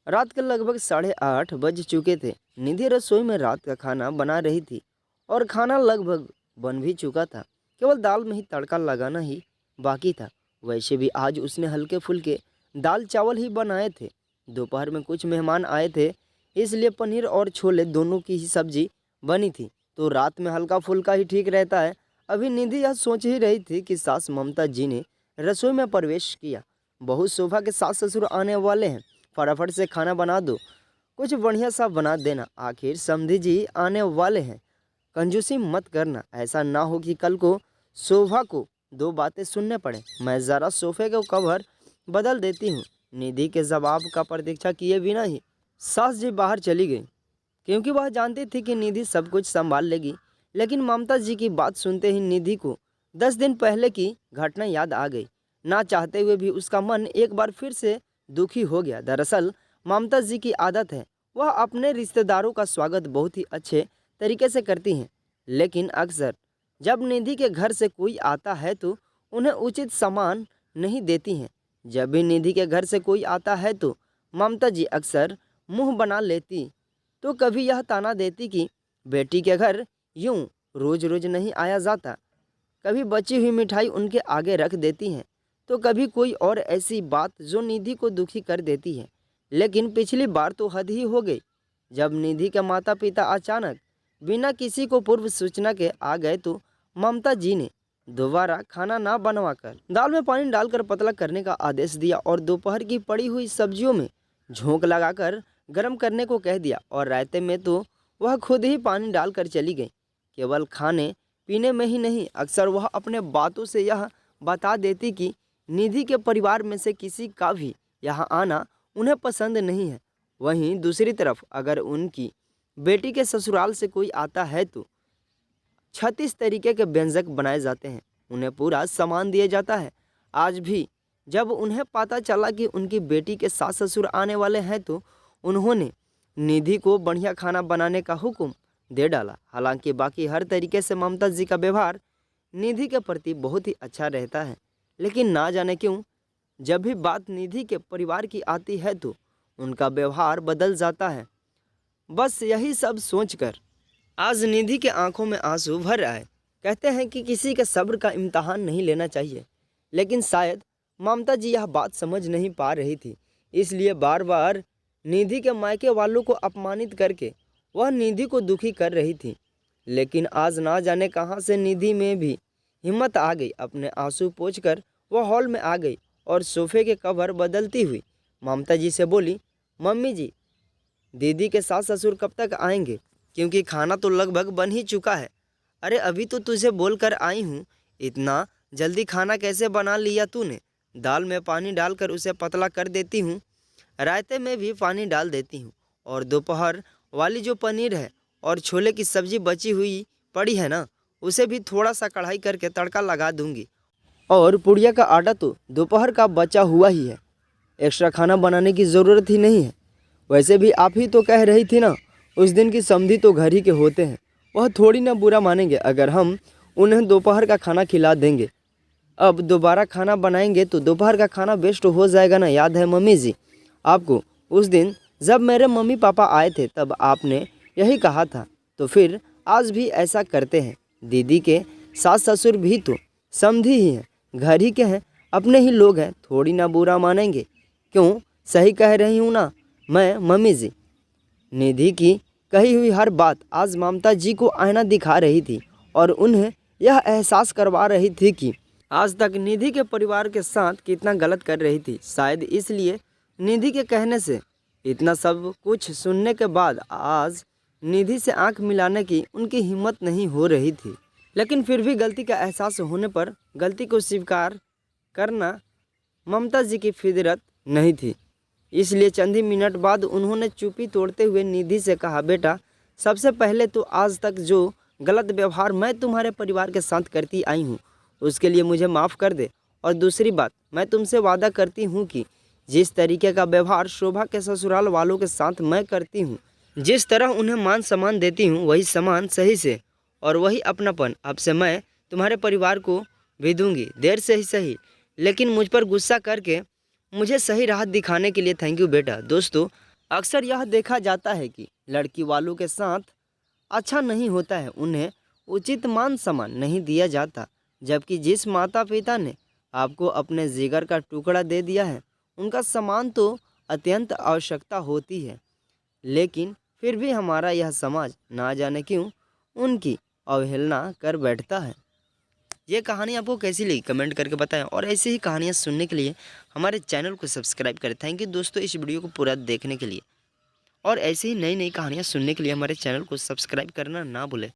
रात के लगभग 8:30 बज चुके थे। निधि रसोई में रात का खाना बना रही थी और खाना लगभग बन भी चुका था। केवल दाल में ही तड़का लगाना ही बाकी था। वैसे भी आज उसने हल्के फुल्के दाल चावल ही बनाए थे। दोपहर में कुछ मेहमान आए थे, इसलिए पनीर और छोले दोनों की ही सब्जी बनी थी। तो रात में हल्का फुल्का ही ठीक रहता है। अभी निधि यह सोच ही रही थी कि सास ममता जी ने रसोई में प्रवेश किया। बहू शोभा के सास ससुर आने वाले हैं, फटाफट से खाना बना दो, कुछ बढ़िया सा बना देना, आखिर समधी जी आने वाले हैं। कंजूसी मत करना, ऐसा ना हो कि कल को शोभा को दो बातें सुनने पड़े। मैं ज़रा सोफे के कवर बदल देती हूँ। निधि के जवाब का प्रतीक्षा किए बिना ही सास जी बाहर चली गई, क्योंकि वह जानती थी कि निधि सब कुछ संभाल लेगी। लेकिन ममता जी की बात सुनते ही निधि को 10 दिन पहले की घटना याद आ गई। ना चाहते हुए भी उसका मन एक बार फिर से दुखी हो गया। दरअसल ममता जी की आदत है, वह अपने रिश्तेदारों का स्वागत बहुत ही अच्छे तरीके से करती हैं, लेकिन अक्सर जब निधि के घर से कोई आता है तो उन्हें उचित सम्मान नहीं देती हैं। जब भी निधि के घर से कोई आता है तो ममता जी अक्सर मुंह बना लेती, तो कभी यह ताना देती कि बेटी के घर यूं रोज रोज नहीं आया जाता। कभी बची हुई मिठाई उनके आगे रख देती हैं, तो कभी कोई और ऐसी बात जो निधि को दुखी कर देती है। लेकिन पिछली बार तो हद ही हो गई, जब निधि के माता पिता अचानक बिना किसी को पूर्व सूचना के आ गए तो ममता जी ने दोबारा खाना ना बनवाकर दाल में पानी डालकर पतला करने का आदेश दिया और दोपहर की पड़ी हुई सब्जियों में झोंक लगाकर गर्म करने को कह दिया। और रायते में तो वह खुद ही पानी डालकर चली गई। केवल खाने पीने में ही नहीं, अक्सर वह अपने बातों से यह बता देती कि निधि के परिवार में से किसी का भी यहाँ आना उन्हें पसंद नहीं है। वहीं दूसरी तरफ अगर उनकी बेटी के ससुराल से कोई आता है तो 36 तरीके के व्यंजक बनाए जाते हैं, उन्हें पूरा सामान दिया जाता है। आज भी जब उन्हें पता चला कि उनकी बेटी के सास ससुर आने वाले हैं तो उन्होंने निधि को बढ़िया खाना बनाने का हुक्म दे डाला। हालांकि बाकी हर तरीके से ममता जी का व्यवहार निधि के प्रति बहुत ही अच्छा रहता है, लेकिन ना जाने क्यों जब भी बात निधि के परिवार की आती है तो उनका व्यवहार बदल जाता है। बस यही सब सोचकर आज निधि के आंखों में आंसू भर आए। कहते हैं कि किसी के सब्र का इम्तहान नहीं लेना चाहिए, लेकिन शायद ममता जी यह बात समझ नहीं पा रही थी, इसलिए बार बार निधि के मायके वालों को अपमानित करके वह निधि को दुखी कर रही थी। लेकिन आज ना जाने कहां से निधि में भी हिम्मत आ गई। अपने आंसू पोंछकर वह हॉल में आ गई और सोफे के कवर बदलती हुई ममता जी से बोली, मम्मी जी, दीदी के सास ससुर कब तक आएंगे? क्योंकि खाना तो लगभग बन ही चुका है। अरे अभी तो तुझे बोल कर आई हूँ, इतना जल्दी खाना कैसे बना लिया तूने? दाल में पानी डालकर उसे पतला कर देती हूँ, रायते में भी पानी डाल देती हूँ, और दोपहर वाली जो पनीर है और छोले की सब्जी बची हुई पड़ी है ना, उसे भी थोड़ा सा कढ़ाई करके तड़का लगा दूंगी। और पुड़िया का आटा तो दोपहर का बचा हुआ ही है, एक्स्ट्रा खाना बनाने की ज़रूरत ही नहीं है। वैसे भी आप ही तो कह रही थी ना, उस दिन की समधी तो घर ही के होते हैं, वह थोड़ी ना बुरा मानेंगे अगर हम उन्हें दोपहर का खाना खिला देंगे। अब दोबारा खाना बनाएंगे तो दोपहर का खाना वेस्ट हो जाएगा ना। याद है मम्मी जी आपको, उस दिन जब मेरे मम्मी पापा आए थे तब आपने यही कहा था, तो फिर आज भी ऐसा करते हैं। दीदी के सास ससुर भी तो समधी ही हैं, घर ही के हैं, अपने ही लोग हैं, थोड़ी ना बुरा मानेंगे। क्यों, सही कह रही हूँ ना मैं मम्मी जी? निधि की कही हुई हर बात आज ममता जी को आईना दिखा रही थी और उन्हें यह एहसास करवा रही थी कि आज तक निधि के परिवार के साथ कितना गलत कर रही थी। शायद इसलिए निधि के कहने से इतना सब कुछ सुनने के बाद आज निधि से आंख मिलाने की उनकी हिम्मत नहीं हो रही थी। लेकिन फिर भी गलती का एहसास होने पर गलती को स्वीकार करना ममता जी की फितरत नहीं थी। इसलिए चंद ही मिनट बाद उन्होंने चुप्पी तोड़ते हुए निधि से कहा, बेटा, सबसे पहले तो आज तक जो गलत व्यवहार मैं तुम्हारे परिवार के साथ करती आई हूँ उसके लिए मुझे माफ़ कर दे। और दूसरी बात, मैं तुमसे वादा करती हूँ कि जिस तरीके का व्यवहार शोभा के ससुराल वालों के साथ मैं करती हूँ, जिस तरह उन्हें मान सम्मान देती हूँ, वही सम्मान सही से और वही अपनापन अब से मैं तुम्हारे परिवार को भी दूँगी। देर से ही सही, लेकिन मुझ पर गुस्सा करके मुझे सही राह दिखाने के लिए थैंक यू बेटा। दोस्तों, अक्सर यह देखा जाता है कि लड़की वालों के साथ अच्छा नहीं होता है, उन्हें उचित मान सम्मान नहीं दिया जाता, जबकि जिस माता पिता ने आपको अपने जिगर का टुकड़ा दे दिया है उनका सम्मान तो अत्यंत आवश्यकता होती है। लेकिन फिर भी हमारा यह समाज ना जाने क्यों उनकी अवहेलना कर बैठता है। ये कहानी आपको कैसी लगी कमेंट करके बताएं, और ऐसी ही कहानियाँ सुनने के लिए हमारे चैनल को सब्सक्राइब करें। थैंक यू दोस्तों इस वीडियो को पूरा देखने के लिए, और ऐसे ही नई नई कहानियाँ सुनने के लिए हमारे चैनल को सब्सक्राइब करना ना भूलें।